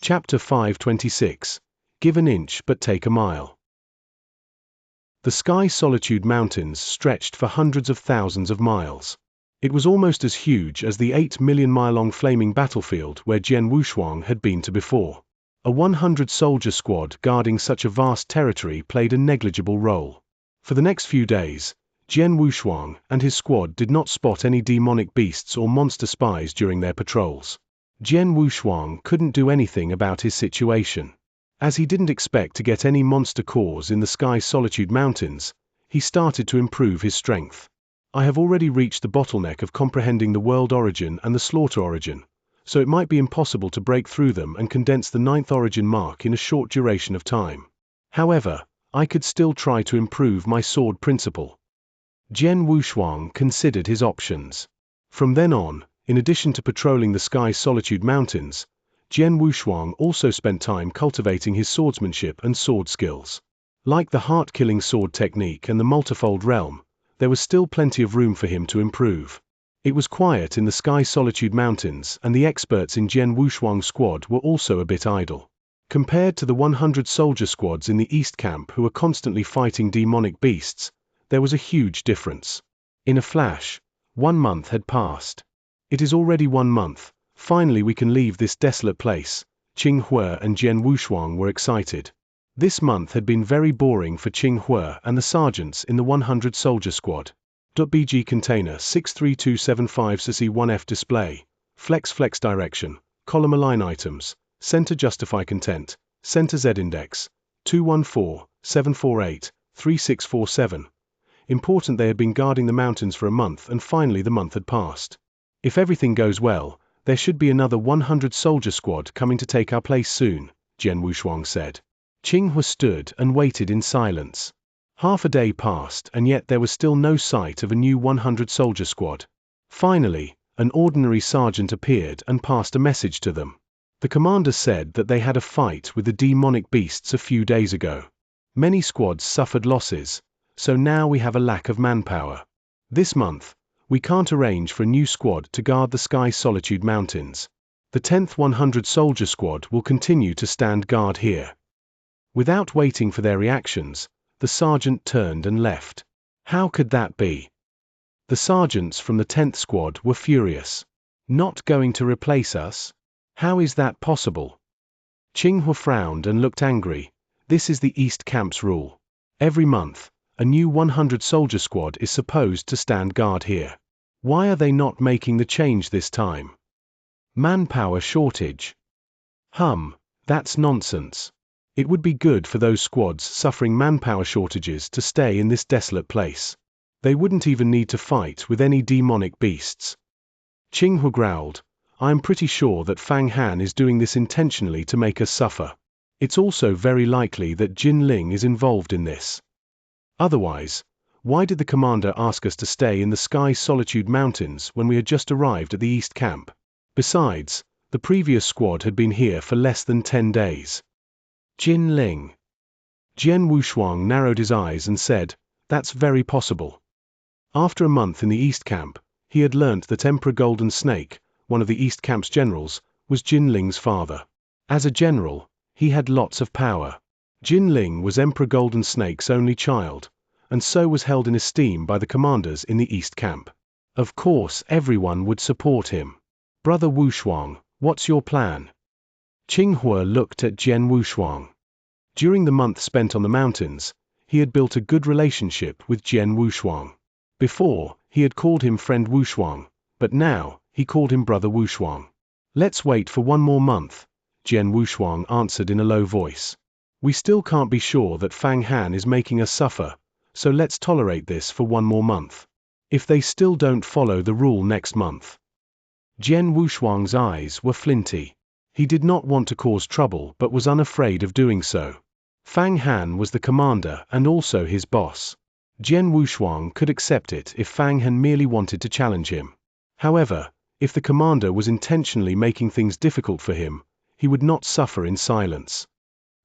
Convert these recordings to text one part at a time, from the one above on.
Chapter 526. Give an inch but take a mile. The Sky Solitude Mountains stretched for hundreds of thousands of miles. It was almost as huge as the 8-million-mile-long flaming battlefield where Jian Wushuang had been to before. A 100-soldier squad guarding such a vast territory played a negligible role. For the next few days, Jian Wushuang and his squad did not spot any demonic beasts or monster spies during their patrols. Jian Wushuang couldn't do anything about his situation. As he didn't expect to get any monster cores in the Sky Solitude Mountains, he started to improve his strength. I have already reached the bottleneck of comprehending the world origin and the slaughter origin, so it might be impossible to break through them and condense the 9th origin mark in a short duration of time. However, I could still try to improve my sword principle. Jian Wushuang considered his options. From then on, in addition to patrolling the Sky Solitude Mountains, Jian Wushuang also spent time cultivating his swordsmanship and sword skills. Like the heart-killing sword technique and the multifold realm, there was still plenty of room for him to improve. It was quiet in the Sky Solitude Mountains, and the experts in Jian Wushuang's squad were also a bit idle. Compared to the 100-soldier squads in the East Camp who were constantly fighting demonic beasts, there was a huge difference. In a flash, 1 month had passed. It is already 1 month. Finally we can leave this desolate place. Qing Hue and Jian Wushuang were excited. This month had been very boring for Qing Hue and the sergeants in the 100-soldier squad. .bg container 63275 CC1F display. Flex direction. Column align items. Center justify content. Center Z index. 214-748-3647. Important, they had been guarding the mountains for a month and finally the month had passed. If everything goes well, there should be another 100-soldier squad coming to take our place soon, Jian Wushuang said. Qing Hue stood and waited in silence. Half a day passed and yet there was still no sight of a new 100-soldier squad. Finally, an ordinary sergeant appeared and passed a message to them. The commander said that they had a fight with the demonic beasts a few days ago. Many squads suffered losses, so now we have a lack of manpower. This month, we can't arrange for a new squad to guard the Sky Solitude Mountains. The 10th 100-soldier squad will continue to stand guard here. Without waiting for their reactions, the sergeant turned and left. How could that be? The sergeants from the 10th squad were furious. Not going to replace us? How is that possible? Qing Hue frowned and looked angry. This is the East Camp's rule. Every month, a new 100-soldier squad is supposed to stand guard here. Why are they not making the change this time? Manpower shortage. That's nonsense. It would be good for those squads suffering manpower shortages to stay in this desolate place. They wouldn't even need to fight with any demonic beasts. Qing Hue growled, I am pretty sure that Fang Han is doing this intentionally to make us suffer. It's also very likely that Jin Ling is involved in this. Otherwise, why did the commander ask us to stay in the Sky Solitude Mountains when we had just arrived at the East Camp? Besides, the previous squad had been here for less than 10 days. Jin Ling. Jian Wushuang narrowed his eyes and said, that's very possible. After a month in the East Camp, he had learnt that Emperor Golden Snake, one of the East Camp's generals, was Jin Ling's father. As a general, he had lots of power. Jin Ling was Emperor Golden Snake's only child, and so was held in esteem by the commanders in the East Camp. Of course, everyone would support him. Brother Wushuang, what's your plan? Qing Hue looked at Jian Wushuang. During the month spent on the mountains, he had built a good relationship with Jian Wushuang. Before, he had called him friend Wushuang, but now, he called him brother Wushuang. Let's wait for 1 more month, Jian Wushuang answered in a low voice. We still can't be sure that Fang Han is making us suffer, so let's tolerate this for 1 more month. If they still don't follow the rule next month. Jian Wushuang's eyes were flinty. He did not want to cause trouble but was unafraid of doing so. Fang Han was the commander and also his boss. Jian Wushuang could accept it if Fang Han merely wanted to challenge him. However, if the commander was intentionally making things difficult for him, he would not suffer in silence.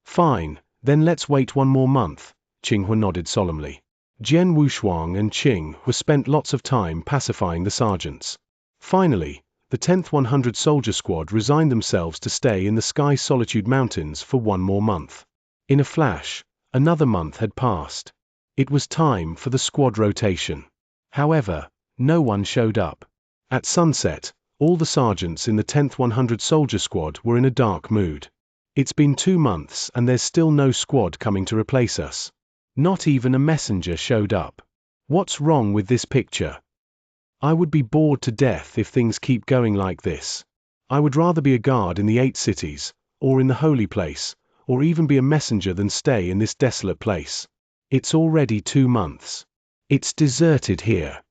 Fine, then let's wait 1 more month, Qing Hue nodded solemnly. Jian Wushuang and Qing Hue spent lots of time pacifying the sergeants. Finally, The 10th 100 Soldier Squad resigned themselves to stay in the Sky Solitude Mountains for one more month. In a flash, another month had passed. It was time for the squad rotation. However, no one showed up. At sunset, all the sergeants in the 10th 100 Soldier Squad were in a dark mood. It's been 2 months and there's still no squad coming to replace us. Not even a messenger showed up. What's wrong with this picture? I would be bored to death if things keep going like this. I would rather be a guard in the 8 cities, or in the holy place, or even be a messenger than stay in this desolate place. It's already 2 months. It's deserted here.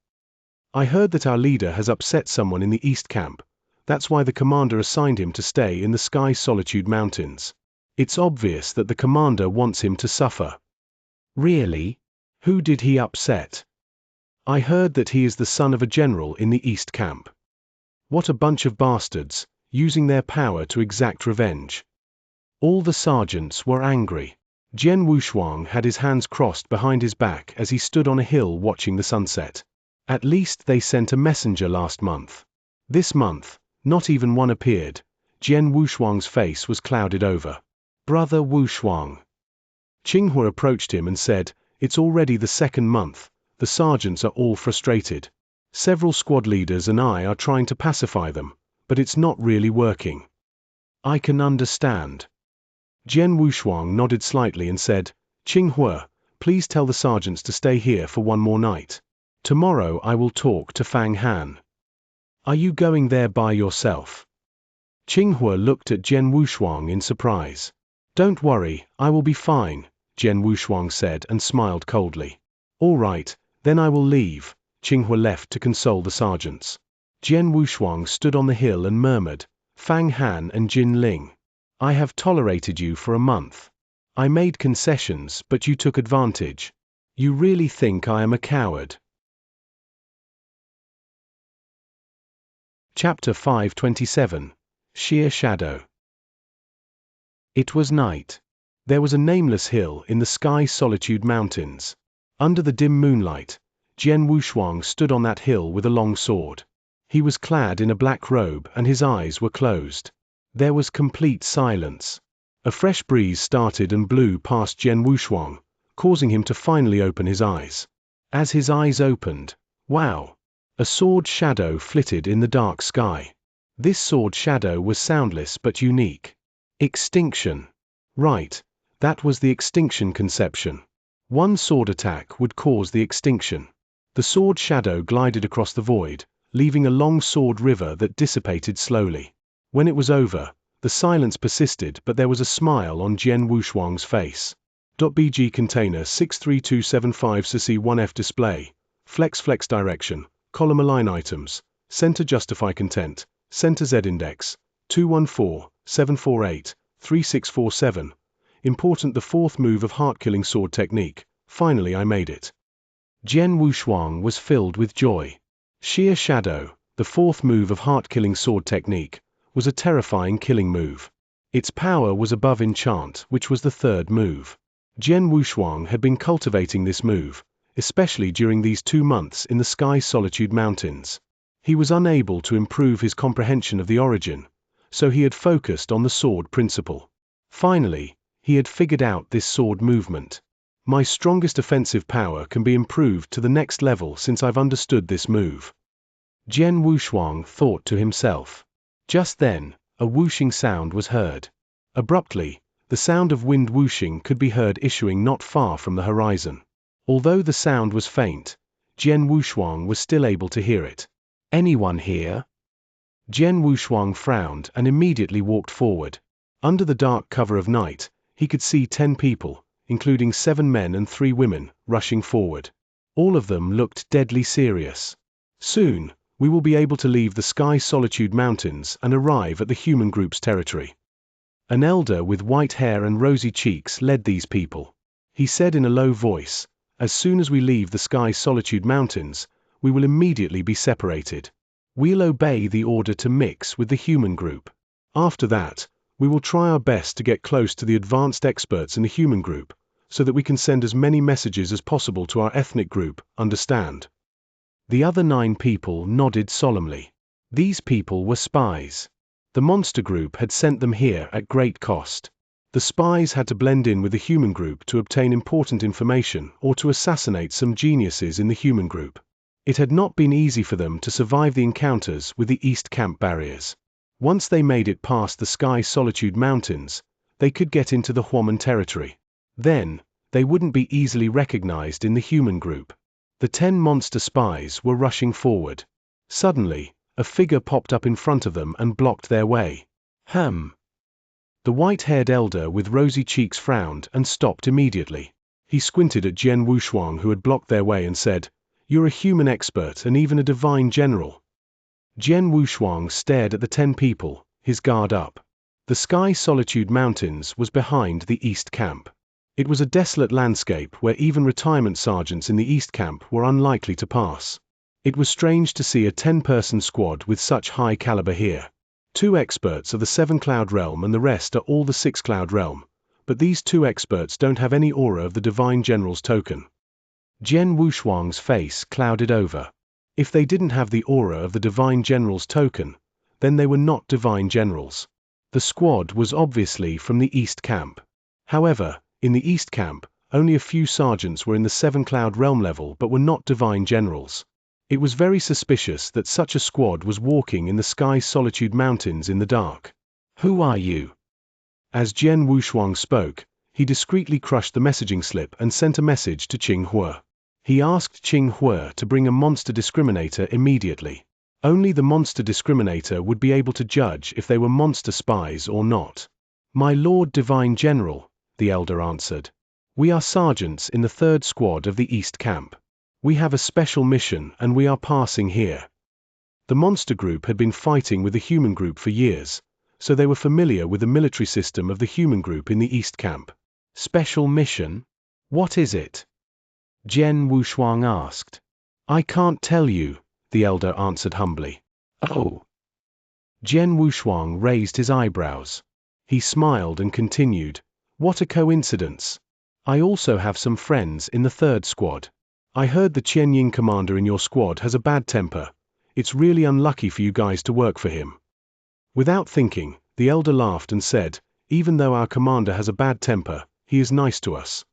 I heard that our leader has upset someone in the East Camp. That's why the commander assigned him to stay in the Sky Solitude Mountains. It's obvious that the commander wants him to suffer. Really? Who did he upset? I heard that he is the son of a general in the East Camp. What a bunch of bastards, using their power to exact revenge. All the sergeants were angry. Jian Wushuang had his hands crossed behind his back as he stood on a hill watching the sunset. At least they sent a messenger last month. This month, not even one appeared. Jian Wushuang's face was clouded over. Brother Wushuang. Qinghua approached him and said, "It's already the 2nd month. The sergeants are all frustrated. Several squad leaders and I are trying to pacify them, but it's not really working." I can understand. Jian Wushuang nodded slightly and said, "Qinghua, please tell the sergeants to stay here for one more night. Tomorrow I will talk to Fang Han." "Are you going there by yourself?" Qinghua looked at Jian Wushuang in surprise. "Don't worry, I will be fine," Jian Wushuang said and smiled coldly. "All right, then I will leave." Qinghua left to console the sergeants. Jian Wushuang stood on the hill and murmured, "Fang Han and Jin Ling. I have tolerated you for a month. I made concessions, but you took advantage. You really think I am a coward?" Chapter 527. Sheer Shadow. It was night. There was a nameless hill in the Sky Solitude Mountains. Under the dim moonlight, Jian Wushuang stood on that hill with a long sword. He was clad in a black robe and his eyes were closed. There was complete silence. A fresh breeze started and blew past Jian Wushuang, causing him to finally open his eyes. As his eyes opened, wow! A sword shadow flitted in the dark sky. This sword shadow was soundless but unique. Extinction. Right, that was the extinction conception. One sword attack would cause the extinction. The sword shadow glided across the void, leaving a long sword river that dissipated slowly. When it was over, the silence persisted but there was a smile on Jian Wushuang's face. .bg container 63275 CC1F display, flex direction, column align items, center justify content, center Z index, 214-748-3647. Important: the 4th move of heart-killing sword technique. Finally I made it. Jian Wushuang was filled with joy. Sheer Shadow, the 4th move of heart-killing sword technique, was a terrifying killing move. Its power was above Enchant, which was the 3rd move. Jian Wushuang had been cultivating this move, especially during these 2 months in the Sky Solitude Mountains. He was unable to improve his comprehension of the origin, so he had focused on the sword principle. Finally, he had figured out this sword movement. My strongest offensive power can be improved to the next level since I've understood this move. Jian Wushuang thought to himself. Just then, a whooshing sound was heard. Abruptly, the sound of wind whooshing could be heard issuing not far from the horizon. Although the sound was faint, Jian Wushuang was still able to hear it. "Anyone here?" Jian Wushuang frowned and immediately walked forward. Under the dark cover of night, he could see 10 people, including 7 men and 3 women, rushing forward. All of them looked deadly serious. "Soon, we will be able to leave the Sky Solitude Mountains and arrive at the human group's territory." An elder with white hair and rosy cheeks led these people. He said in a low voice, "As soon as we leave the Sky Solitude Mountains, we will immediately be separated. We'll obey the order to mix with the human group. After that, we will try our best to get close to the advanced experts in the human group, so that we can send as many messages as possible to our ethnic group, understand?" The other 9 people nodded solemnly. These people were spies. The monster group had sent them here at great cost. The spies had to blend in with the human group to obtain important information or to assassinate some geniuses in the human group. It had not been easy for them to survive the encounters with the East Camp barriers. Once they made it past the Sky Solitude Mountains, they could get into the Huaman territory. Then, they wouldn't be easily recognized in the human group. The 10 monster spies were rushing forward. Suddenly, a figure popped up in front of them and blocked their way. The white-haired elder with rosy cheeks frowned and stopped immediately. He squinted at Jian Wushuang, who had blocked their way, and said, "You're a human expert and even a divine general." Jian Wushuang stared at the 10 people, his guard up. The Sky Solitude Mountains was behind the East Camp. It was a desolate landscape where even retirement sergeants in the East Camp were unlikely to pass. It was strange to see a 10-person squad with such high caliber here. 2 experts of the 7-cloud realm and the rest are all the 6-cloud realm, but these 2 experts don't have any aura of the Divine General's token. Jian Wushuang's face clouded over. If they didn't have the aura of the Divine General's token, then they were not Divine Generals. The squad was obviously from the East Camp. However, in the East Camp, only a few sergeants were in the 7-cloud realm level but were not Divine Generals. It was very suspicious that such a squad was walking in the Sky Solitude Mountains in the dark. "Who are you?" As Jian Wushuang spoke, he discreetly crushed the messaging slip and sent a message to Qing Hue. He asked Qing Hue to bring a monster discriminator immediately. Only the monster discriminator would be able to judge if they were monster spies or not. "My Lord Divine General," the elder answered. "We are sergeants in the 3rd squad of the East Camp. We have a special mission and we are passing here." The monster group had been fighting with the human group for years, so they were familiar with the military system of the human group in the East Camp. "Special mission? What is it?" Jian Wushuang asked. "I can't tell you," the elder answered humbly. "Oh." Jian Wushuang raised his eyebrows. He smiled and continued, "What a coincidence. I also have some friends in the 3rd squad. I heard the Qianying commander in your squad has a bad temper. It's really unlucky for you guys to work for him." Without thinking, the elder laughed and said, "Even though our commander has a bad temper, he is nice to us."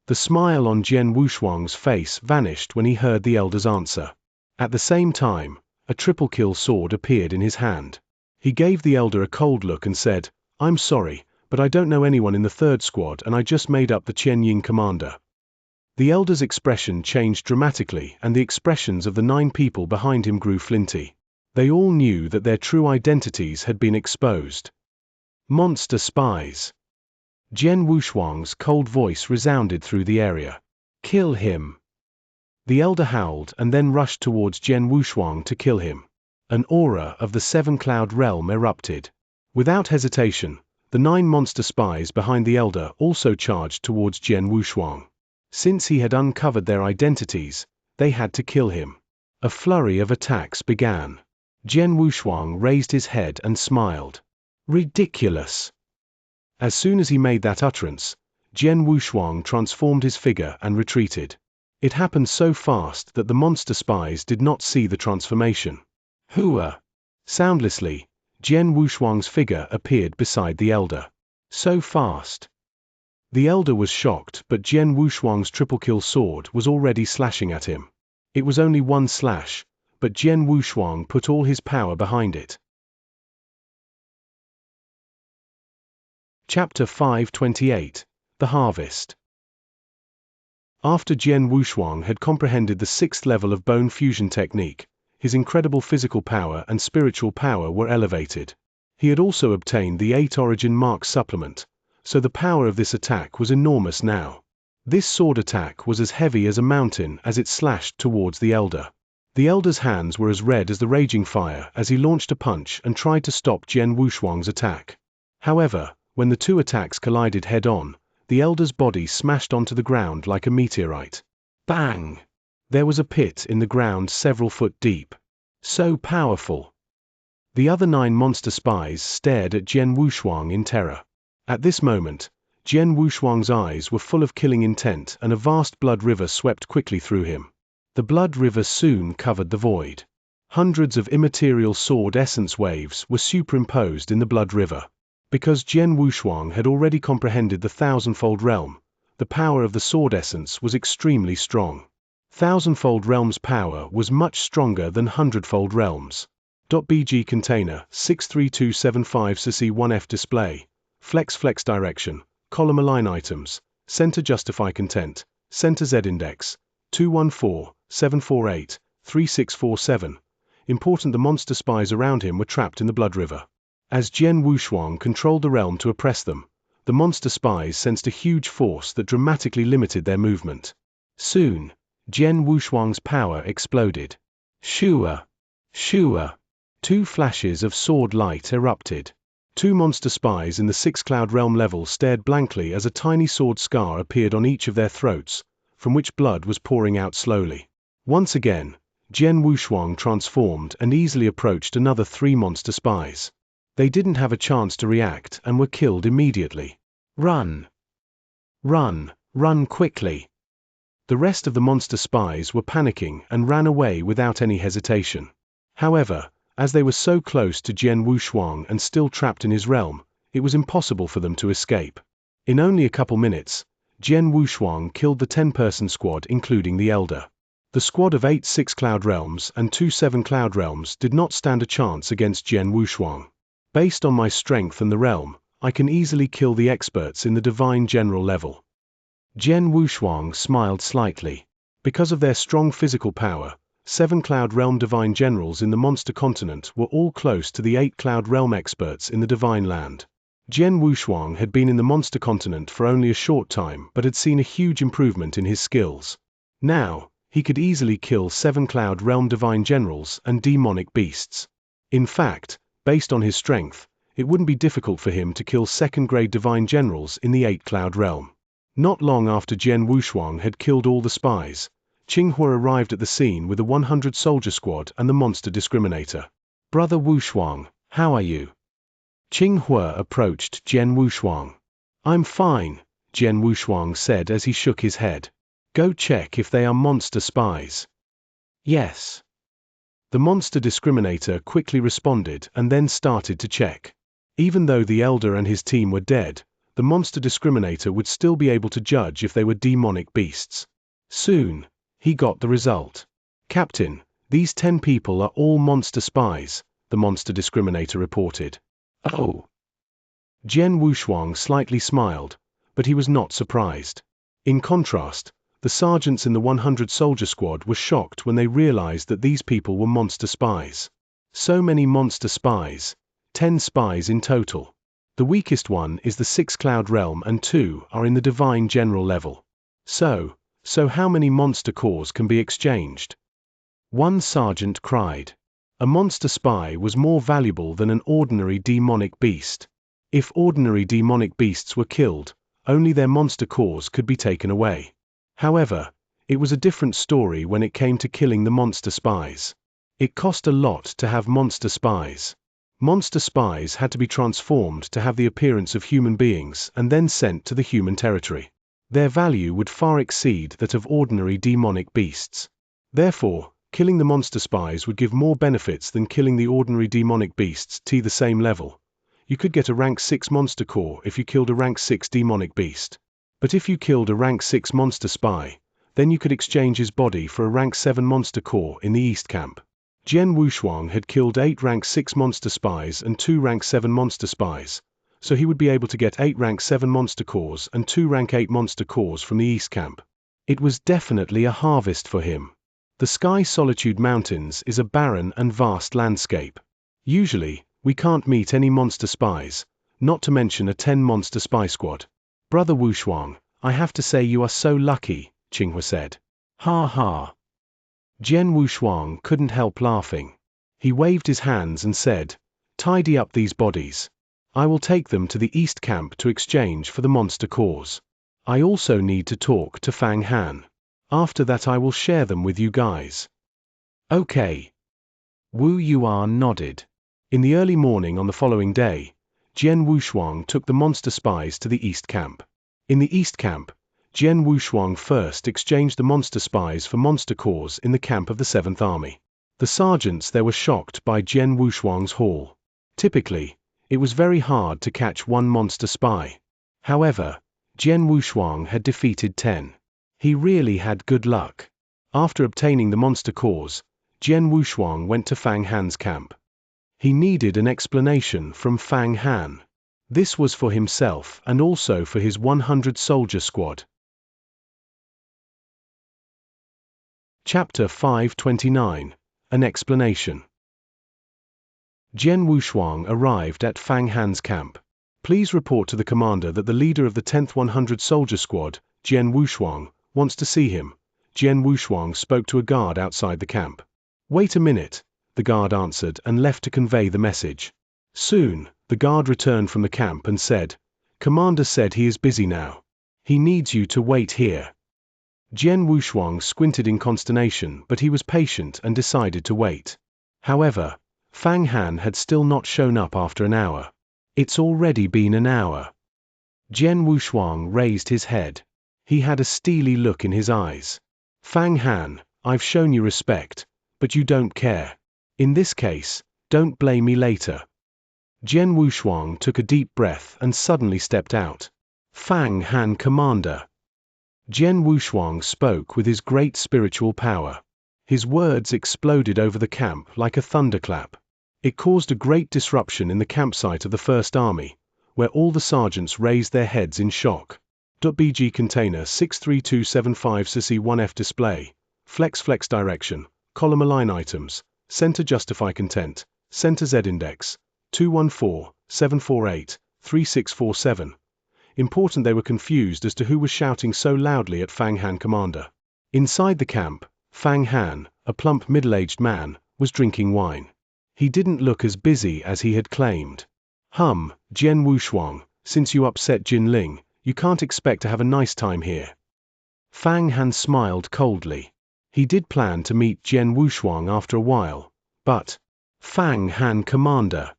The smile on Jian Wushuang's face vanished when he heard the elder's answer. At the same time, a triple kill sword appeared in his hand. He gave the elder a cold look and said, "I'm sorry, but I don't know anyone in the 3rd squad and I just made up the Qianying commander." The elder's expression changed dramatically and the expressions of the 9 people behind him grew flinty. They all knew that their true identities had been exposed. Monster spies. Jian Wushuang's cold voice resounded through the area. "Kill him." The elder howled and then rushed towards Jian Wushuang to kill him. An aura of the 7-cloud realm erupted. Without hesitation, the 9 monster spies behind the elder also charged towards Jian Wushuang. Since he had uncovered their identities, they had to kill him. A flurry of attacks began. Jian Wushuang raised his head and smiled. "Ridiculous." As soon as he made that utterance, Jian Wushuang transformed his figure and retreated. It happened so fast that the monster spies did not see the transformation. "Hua!" Soundlessly, Jian Wushuang's figure appeared beside the elder. So fast. The elder was shocked, but Jian Wushuang's triple kill sword was already slashing at him. It was only 1 slash, but Jian Wushuang put all his power behind it. Chapter 528. The Harvest. After Jian Wushuang had comprehended the 6th level of bone fusion technique, his incredible physical power and spiritual power were elevated. He had also obtained the 8 origin mark supplement, so the power of this attack was enormous now. This sword attack was as heavy as a mountain as it slashed towards the elder. The elder's hands were as red as the raging fire as he launched a punch and tried to stop Jian Wushuang's attack. However, when the 2 attacks collided head-on, the elder's body smashed onto the ground like a meteorite. Bang! There was a pit in the ground several foot deep. So powerful! The other 9 monster spies stared at Jian Wushuang in terror. At this moment, Jian Wushuang's eyes were full of killing intent and a vast blood river swept quickly through him. The blood river soon covered the void. Hundreds of immaterial sword essence waves were superimposed in the Blood River. Because Jian Wushuang had already comprehended the thousandfold realm, the power of the sword essence was extremely strong. Thousandfold realm's power was much stronger than hundredfold realms. .bg container 63275 CC1F display, flex direction, column align items, center justify content, center Z index, 214-748-3647. Important: the monster spies around him were trapped in the Blood River. As Jian Wushuang controlled the realm to oppress them, the monster spies sensed a huge force that dramatically limited their movement. Soon, Jian Wushuang's power exploded. Shua! Shua! 2 flashes of sword light erupted. 2 monster spies in the 6-cloud realm level stared blankly as a tiny sword scar appeared on each of their throats, from which blood was pouring out slowly. Once again, Jian Wushuang transformed and easily approached another 3 monster spies. They didn't have a chance to react and were killed immediately. Run! Run! Run quickly! The rest of the monster spies were panicking and ran away without any hesitation. However, as they were so close to Jian Wushuang and still trapped in his realm, it was impossible for them to escape. In only a couple minutes, Jian Wushuang killed the 10-person squad including the Elder. The squad of 8 6-cloud realms and 2 7-cloud realms did not stand a chance against Jian Wushuang. Based on my strength and the realm, I can easily kill the experts in the divine general level. Jian Wushuang smiled slightly. Because of their strong physical power, 7-cloud realm divine generals in the monster continent were all close to the 8-cloud realm experts in the divine land. Jian Wushuang had been in the monster continent for only a short time but had seen a huge improvement in his skills. Now, he could easily kill 7-cloud realm divine generals and demonic beasts. In fact, based on his strength, it wouldn't be difficult for him to kill 2nd-grade divine generals in the 8-cloud realm. Not long after Jian Wushuang had killed all the spies, Qinghua arrived at the scene with a 100-soldier squad and the monster discriminator. "Brother Wushuang, how are you?" Qinghua approached Jian Wushuang. "I'm fine," Jian Wushuang said as he shook his head. "Go check if they are monster spies." "Yes." The monster discriminator quickly responded and then started to check. Even though the Elder and his team were dead, the monster discriminator would still be able to judge if they were demonic beasts. Soon, he got the result. "Captain, these 10 people are all monster spies," the monster discriminator reported. "Oh." Jian Wushuang slightly smiled, but he was not surprised. In contrast, the sergeants in the 100-soldier squad were shocked when they realized that these people were monster spies. So many monster spies, 10 spies in total. The weakest one is the 6-cloud realm and 2 are in the divine general level. So how many monster cores can be exchanged? One sergeant cried. A monster spy was more valuable than an ordinary demonic beast. If ordinary demonic beasts were killed, only their monster cores could be taken away. However, it was a different story when it came to killing the monster spies. It cost a lot to have monster spies. Monster spies had to be transformed to have the appearance of human beings and then sent to the human territory. Their value would far exceed that of ordinary demonic beasts. Therefore, killing the monster spies would give more benefits than killing the ordinary demonic beasts to the same level. You could get a rank 6 monster core if you killed a rank 6 demonic beast. But if you killed a rank 6 monster spy, then you could exchange his body for a rank 7 monster core in the East Camp. Jian Wushuang had killed 8 rank 6 monster spies and 2 rank 7 monster spies, so he would be able to get 8 rank 7 monster cores and 2 rank 8 monster cores from the East Camp. It was definitely a harvest for him. The Sky Solitude Mountains is a barren and vast landscape. Usually, we can't meet any monster spies, not to mention a 10 monster spy squad. "Brother Wushuang, I have to say you are so lucky," Qinghua said. "Ha ha." Jian Wushuang couldn't help laughing. He waved his hands and said, "Tidy up these bodies. I will take them to the East Camp to exchange for the monster cores. I also need to talk to Fang Han. After that I will share them with you guys." "Okay." Wu Yuan nodded. In the early morning on the following day, Jian Wushuang took the monster spies to the East Camp. In the East Camp, Jian Wushuang first exchanged the monster spies for monster cores in the camp of the 7th Army. The sergeants there were shocked by Jian Wushuang's haul. Typically, it was very hard to catch one monster spy. However, Jian Wushuang had defeated 10. He really had good luck. After obtaining the monster cores, Jian Wushuang went to Fang Han's camp. He needed an explanation from Fang Han. This was for himself and also for his 100-soldier squad. Chapter 529. An explanation. Jian Wushuang arrived at Fang Han's camp. Please report to the commander that the leader of the 10th 100-soldier squad, Jian Wushuang, wants to see him. Jian Wushuang spoke to a guard outside the camp. Wait a minute, the guard answered and left to convey the message. Soon, the guard returned from the camp and said, Commander said he is busy now. He needs you to wait here. Jian Wushuang squinted in consternation, but he was patient and decided to wait. However, Fang Han had still not shown up after an hour. It's already been an hour. Jian Wushuang raised his head. He had a steely look in his eyes. Fang Han, I've shown you respect, but you don't care. In this case, don't blame me later. Jian Wushuang took a deep breath and suddenly stepped out. Fang Han, Commander. Jian Wushuang spoke with his great spiritual power. His words exploded over the camp like a thunderclap. It caused a great disruption in the campsite of the First Army, where all the sergeants raised their heads in shock. .bg container 63275 CC1F display, flex direction, column align items, center justify content, center Z index, 214-748-3647. Important, they were confused as to who was shouting so loudly at Fang Han, Commander. Inside the camp, Fang Han, a plump middle-aged man, was drinking wine. He didn't look as busy as he had claimed. Jian Wushuang, since you upset Jin Ling, you can't expect to have a nice time here. Fang Han smiled coldly. He did plan to meet Jian Wushuang after a while, but Fang Han, Commander.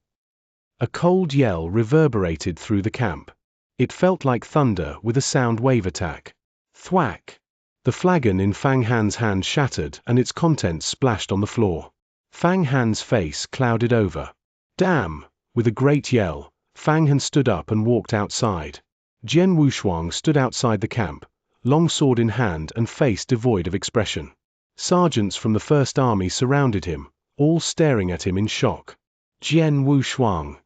A cold yell reverberated through the camp. It felt like thunder with a sound wave attack. Thwack! The flagon in Fang Han's hand shattered and its contents splashed on the floor. Fang Han's face clouded over. Damn! With a great yell, Fang Han stood up and walked outside. Jian Wushuang stood outside the camp, long sword in hand and face devoid of expression. Sergeants from the First Army surrounded him, all staring at him in shock. Jian Wushuang!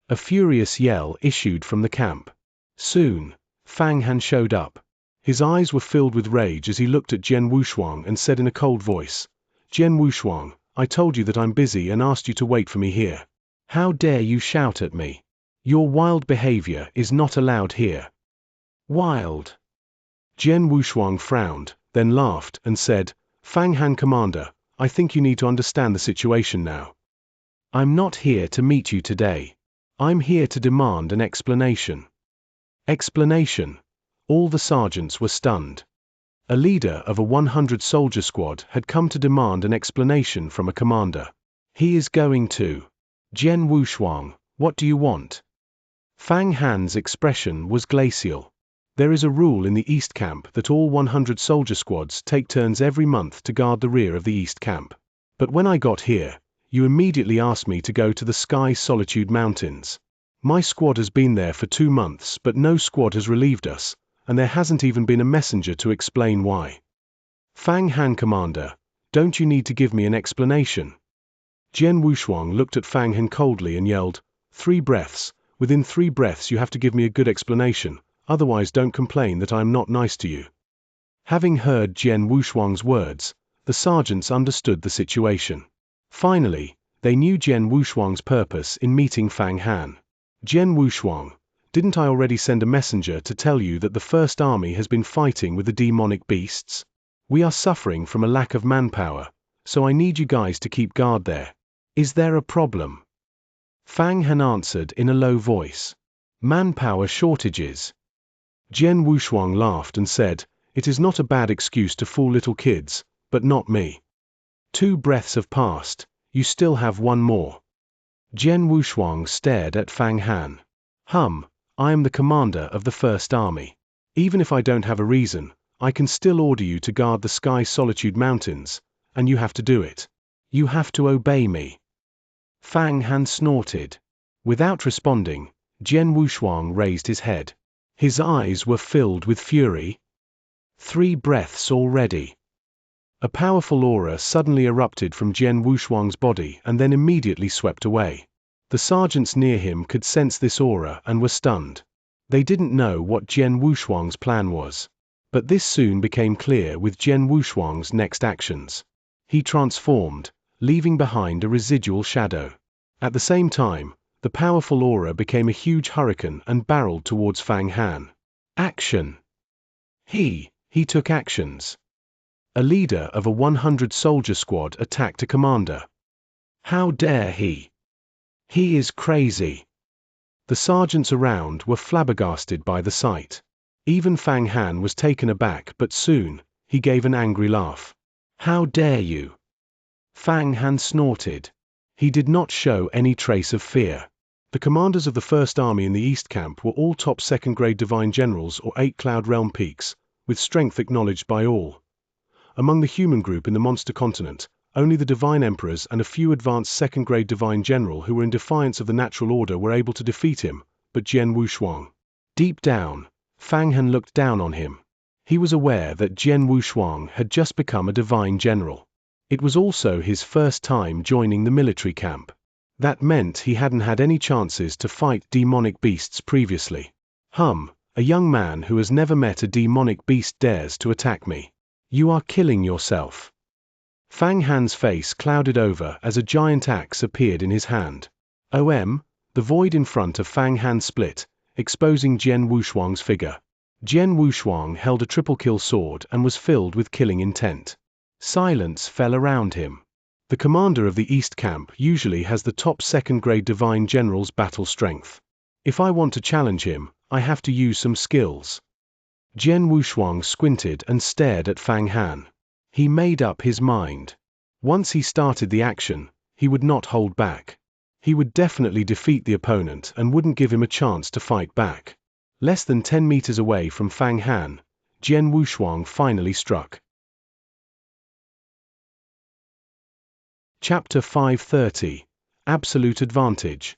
A furious yell issued from the camp. Soon, Fang Han showed up. His eyes were filled with rage as he looked at Jian Wushuang and said in a cold voice, Jian Wushuang, I told you that I'm busy and asked you to wait for me here. How dare you shout at me? Your wild behavior is not allowed here. Wild. Jian Wushuang frowned, then laughed and said, Fang Han, Commander, I think you need to understand the situation now. I'm not here to meet you today. I'm here to demand an explanation. Explanation? All the sergeants were stunned. A leader of a 100-soldier squad had come to demand an explanation from a commander. He is going to. Jian Wushuang, what do you want? Fang Han's expression was glacial. There is a rule in the East Camp that all 100-soldier squads take turns every month to guard the rear of the East Camp. But when I got here, you immediately asked me to go to the Sky Solitude Mountains. My squad has been there for 2 months, but no squad has relieved us, and there hasn't even been a messenger to explain why. Fang Han, Commander, don't you need to give me an explanation? Jian Wushuang looked at Fang Han coldly and yelled, 3 breaths, within 3 breaths you have to give me a good explanation, otherwise don't complain that I am not nice to you. Having heard Jian Wushuang's words, the sergeants understood the situation. Finally, they knew Jian Wushuang's purpose in meeting Fang Han. Jian Wushuang, didn't I already send a messenger to tell you that the First Army has been fighting with the demonic beasts? We are suffering from a lack of manpower, so I need you guys to keep guard there. Is there a problem? Fang Han answered in a low voice. Manpower shortages. Jian Wushuang laughed and said, it is not a bad excuse to fool little kids, but not me. 2 breaths have passed, you still have 1 more. Jian Wushuang stared at Fang Han. I am the commander of the First Army. Even if I don't have a reason, I can still order you to guard the Sky Solitude Mountains, and you have to do it. You have to obey me. Fang Han snorted. Without responding, Jian Wushuang raised his head. His eyes were filled with fury. 3 breaths already. A powerful aura suddenly erupted from Jian Wushuang's body and then immediately swept away. The sergeants near him could sense this aura and were stunned. They didn't know what Jian Wushuang's plan was. But this soon became clear with Jian Wushuang's next actions. He transformed, leaving behind a residual shadow. At the same time, the powerful aura became a huge hurricane and barreled towards Fang Han. Action! He took actions. A leader of a 100-soldier squad attacked a commander. How dare he? He is crazy. The sergeants around were flabbergasted by the sight. Even Fang Han was taken aback, but soon, he gave an angry laugh. How dare you? Fang Han snorted. He did not show any trace of fear. The commanders of the First Army in the East Camp were all top second-grade divine generals or 8 Cloud Realm peaks, with strength acknowledged by all. Among the human group in the Monster Continent, only the divine emperors and a few advanced second-grade divine general who were in defiance of the natural order were able to defeat him, but Jian Wushuang. Deep down, Fang Han looked down on him. He was aware that Jian Wushuang had just become a divine general. It was also his first time joining the military camp. That meant he hadn't had any chances to fight demonic beasts previously. A young man who has never met a demonic beast dares to attack me. You are killing yourself. Fang Han's face clouded over as a giant axe appeared in his hand. The void in front of Fang Han split, exposing Jian Wushuang's figure. Jian Wushuang held a triple-kill sword and was filled with killing intent. Silence fell around him. The commander of the East Camp usually has the top second-grade divine general's battle strength. If I want to challenge him, I have to use some skills. Jian Wushuang squinted and stared at Fang Han. He made up his mind. Once he started the action, he would not hold back. He would definitely defeat the opponent and wouldn't give him a chance to fight back. Less than 10 meters away from Fang Han, Jian Wushuang finally struck. Chapter 530. Absolute Advantage.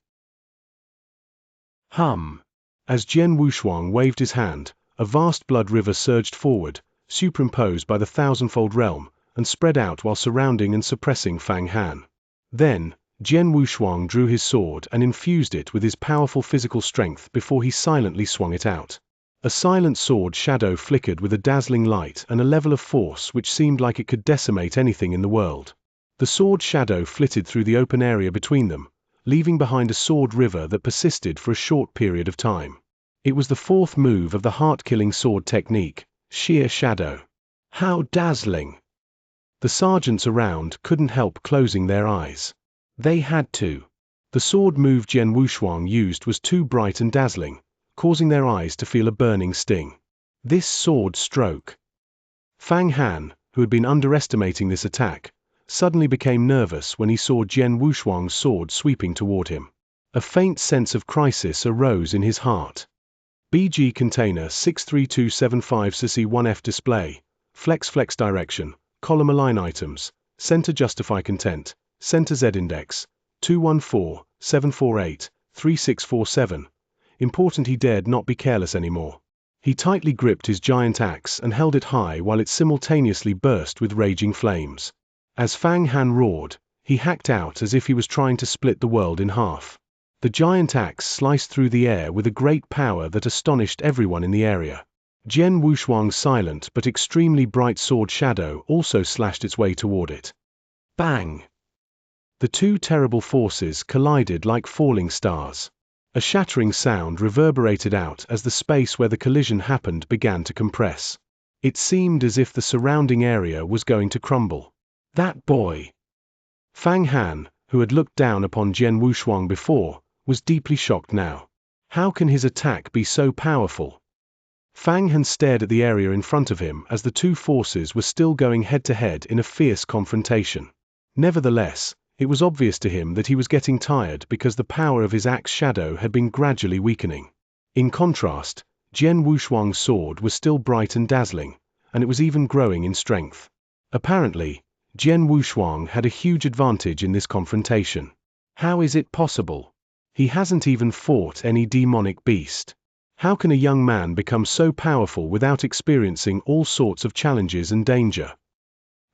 As Jian Wushuang waved his hand, a vast blood river surged forward, superimposed by the thousandfold realm, and spread out while surrounding and suppressing Fang Han. Then, Jian Wushuang drew his sword and infused it with his powerful physical strength before he silently swung it out. A silent sword shadow flickered with a dazzling light and a level of force which seemed like it could decimate anything in the world. The sword shadow flitted through the open area between them, leaving behind a sword river that persisted for a short period of time. It was the 4th move of the heart-killing sword technique, Sheer Shadow. How dazzling! The sergeants around couldn't help closing their eyes. They had to. The sword move Jian Wushuang used was too bright and dazzling, causing their eyes to feel a burning sting. This sword stroke. Fang Han, who had been underestimating this attack, suddenly became nervous when he saw Jian Wushuang's sword sweeping toward him. A faint sense of crisis arose in his heart. BG Container 63275 CC1F Display, Flex Direction, Column Align Items, Center Justify Content, Center Z Index, 214-748-3647. Important he dared not be careless anymore. He tightly gripped his giant axe and held it high while it simultaneously burst with raging flames. As Fang Han roared, he hacked out as if he was trying to split the world in half. The giant axe sliced through the air with a great power that astonished everyone in the area. Jian Wushuang's silent but extremely bright sword shadow also slashed its way toward it. Bang! The two terrible forces collided like falling stars. A shattering sound reverberated out as the space where the collision happened began to compress. It seemed as if the surrounding area was going to crumble. That boy! Fang Han, who had looked down upon Jian Wushuang before, was deeply shocked now. How can his attack be so powerful? Fang Han stared at the area in front of him as the two forces were still going head-to-head in a fierce confrontation. Nevertheless, it was obvious to him that he was getting tired because the power of his axe shadow had been gradually weakening. In contrast, Jian Wushuang's sword was still bright and dazzling, and it was even growing in strength. Apparently, Jian Wushuang had a huge advantage in this confrontation. How is it possible? He hasn't even fought any demonic beast. How can a young man become so powerful without experiencing all sorts of challenges and danger?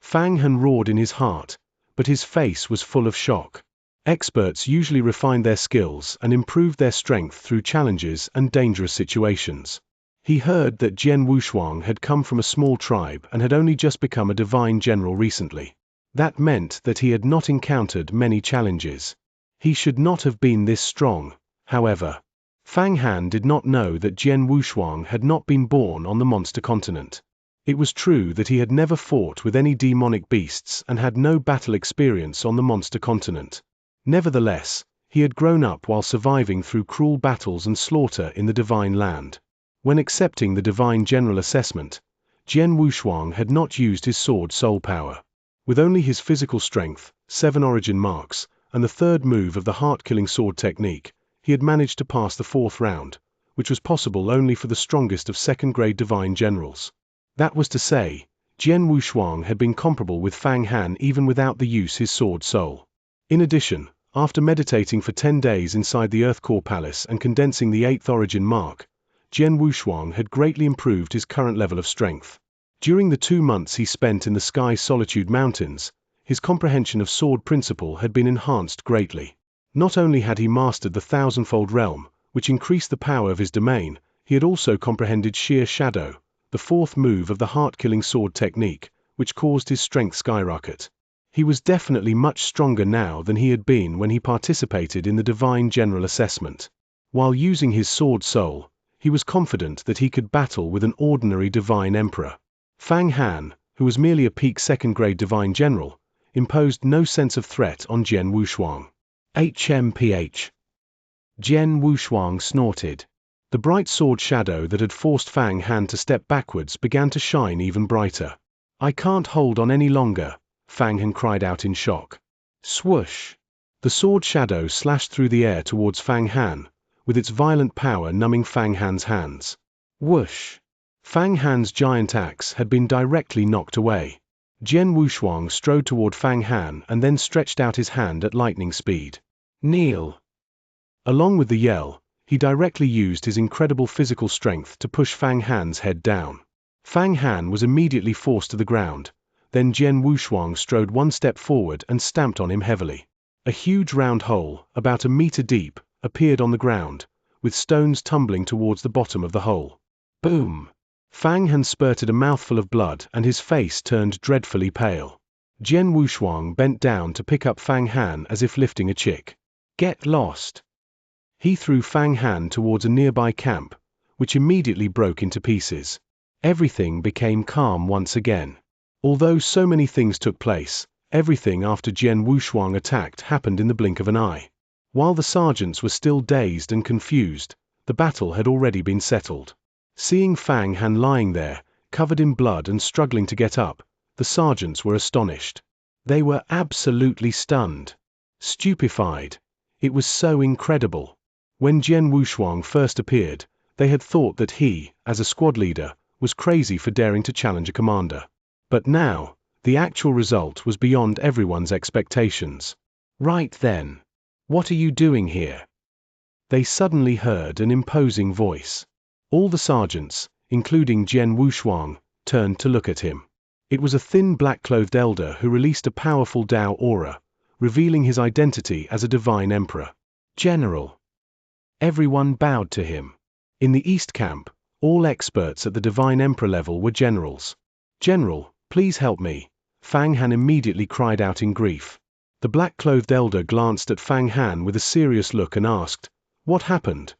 Fang Han roared in his heart, but his face was full of shock. Experts usually refine their skills and improve their strength through challenges and dangerous situations. He heard that Jian Wushuang had come from a small tribe and had only just become a divine general recently. That meant that he had not encountered many challenges. He should not have been this strong, however. Fang Han did not know that Jian Wushuang had not been born on the monster continent. It was true that he had never fought with any demonic beasts and had no battle experience on the monster continent. Nevertheless, he had grown up while surviving through cruel battles and slaughter in the divine land. When accepting the divine general assessment, Jian Wushuang had not used his sword soul power. With only his physical strength, 7 origin marks, and the third move of the heart-killing sword technique, he had managed to pass the 4th round, which was possible only for the strongest of second-grade divine generals. That was to say, Jian Wushuang had been comparable with Fang Han even without the use his sword soul. In addition, after meditating for 10 days inside the Earth Core Palace and condensing the 8th origin mark, Jian Wushuang had greatly improved his current level of strength. During the 2 months he spent in the Sky Solitude Mountains, his comprehension of sword principle had been enhanced greatly. Not only had he mastered the thousandfold realm, which increased the power of his domain, he had also comprehended sheer shadow, the 4th move of the heart-killing sword technique, which caused his strength skyrocket. He was definitely much stronger now than he had been when he participated in the divine general assessment. While using his sword soul, he was confident that he could battle with an ordinary divine emperor. Fang Han, who was merely a peak second-grade divine general, imposed no sense of threat on Jian Wushuang. HMPH. Jian Wushuang snorted. The bright sword shadow that had forced Fang Han to step backwards began to shine even brighter. I can't hold on any longer, Fang Han cried out in shock. Swoosh! The sword shadow slashed through the air towards Fang Han, with its violent power numbing Fang Han's hands. Whoosh! Fang Han's giant axe had been directly knocked away. Jian Wushuang strode toward Fang Han and then stretched out his hand at lightning speed. Kneel! Along with the yell, he directly used his incredible physical strength to push Fang Han's head down. Fang Han was immediately forced to the ground, then Jian Wushuang strode 1 step forward and stamped on him heavily. A huge round hole, about 1 meter deep, appeared on the ground, with stones tumbling towards the bottom of the hole. Boom! Fang Han spurted a mouthful of blood and his face turned dreadfully pale. Jian Wushuang bent down to pick up Fang Han as if lifting a chick. Get lost! He threw Fang Han towards a nearby camp, which immediately broke into pieces. Everything became calm once again. Although so many things took place, everything after Jian Wushuang attacked happened in the blink of an eye. While the sergeants were still dazed and confused, the battle had already been settled. Seeing Fang Han lying there, covered in blood and struggling to get up, the sergeants were astonished. They were absolutely stunned. Stupefied. It was so incredible. When Jian Wushuang first appeared, they had thought that he, as a squad leader, was crazy for daring to challenge a commander. But now, the actual result was beyond everyone's expectations. Right then. What are you doing here? They suddenly heard an imposing voice. All the sergeants, including Jian Wushuang, turned to look at him. It was a thin black-clothed elder who released a powerful Dao aura, revealing his identity as a divine emperor. General. Everyone bowed to him. In the East Camp, all experts at the divine emperor level were generals. General, please help me, Fang Han immediately cried out in grief. The black-clothed elder glanced at Fang Han with a serious look and asked, "What happened?"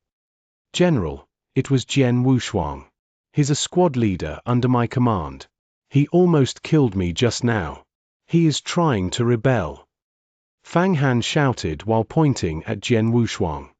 General, it was Jian Wushuang. He's a squad leader under my command. He almost killed me just now. He is trying to rebel. Fang Han shouted while pointing at Jian Wushuang.